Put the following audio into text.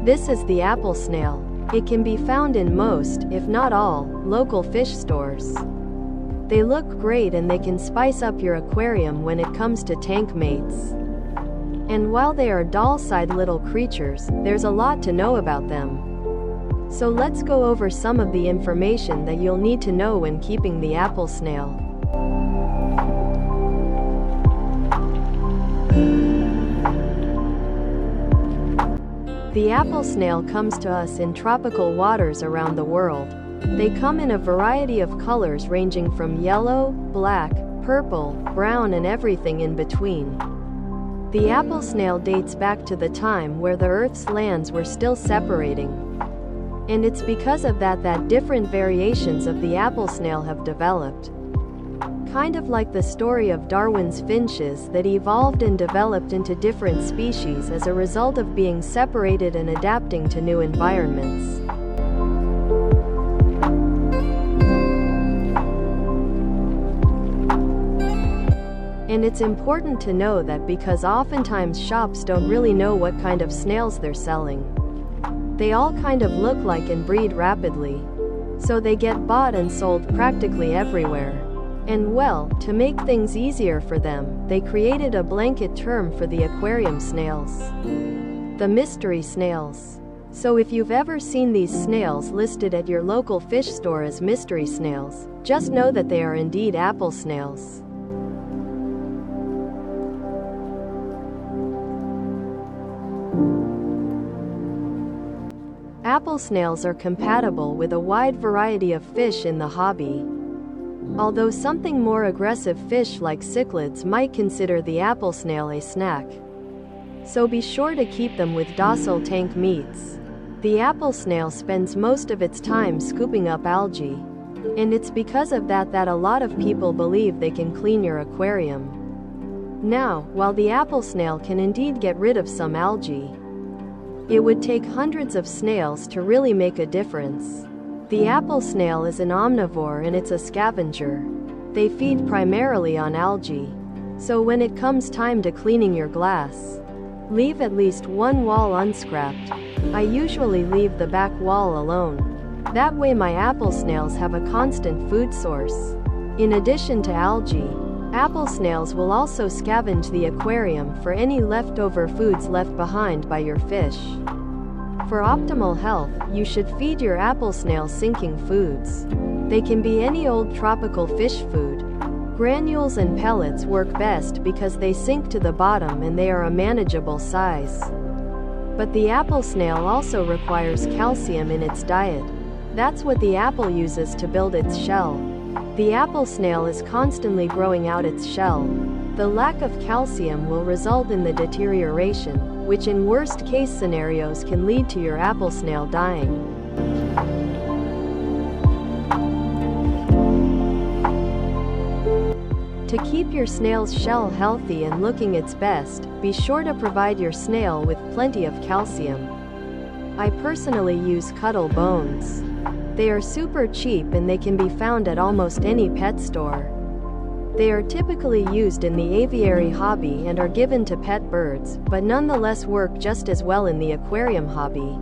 This is the apple snail. It can be found in most, if not all, local fish stores. They look great and they can spice up your aquarium when it comes to tank mates. And while they are doll-sized little creatures, there's a lot to know about them. So let's go over some of the information that you'll need to know when keeping the apple snail. The apple snail comes to us in tropical waters around the world. They come in a variety of colors ranging from yellow, black, purple, brown and everything in between. The apple snail dates back to the time where the Earth's lands were still separating. And it's because of that different variations of the apple snail have developed. Kind of like the story of Darwin's finches that evolved and developed into different species as a result of being separated and adapting to new environments. And it's important to know that because oftentimes shops don't really know what kind of snails they're selling. They all kind of look like and breed rapidly. So they get bought and sold practically everywhere. And well, to make things easier for them, they created a blanket term for the aquarium snails. The mystery snails. So if you've ever seen these snails listed at your local fish store as mystery snails, just know that they are indeed apple snails. Apple snails are compatible with a wide variety of fish in the hobby. Although something more aggressive fish like cichlids might consider the apple snail a snack. So be sure to keep them with docile tank meats. The apple snail spends most of its time scooping up algae. And it's because of that a lot of people believe they can clean your aquarium. Now, while the apple snail can indeed get rid of some algae, it would take hundreds of snails to really make a difference. The apple snail is an omnivore and it's a scavenger. They feed primarily on algae. So when it comes time to cleaning your glass, leave at least one wall unscrapped. I usually leave the back wall alone. That way my apple snails have a constant food source. In addition to algae, apple snails will also scavenge the aquarium for any leftover foods left behind by your fish. For optimal health, you should feed your apple snail sinking foods. They can be any old tropical fish food. Granules and pellets work best because they sink to the bottom and they are a manageable size. But the apple snail also requires calcium in its diet. That's what the apple uses to build its shell. The apple snail is constantly growing out its shell. The lack of calcium will result in the deterioration, which in worst-case scenarios can lead to your apple snail dying. To keep your snail's shell healthy and looking its best, be sure to provide your snail with plenty of calcium. I personally use Cuttle Bones. They are super cheap and they can be found at almost any pet store. They are typically used in the aviary hobby and are given to pet birds, but nonetheless work just as well in the aquarium hobby.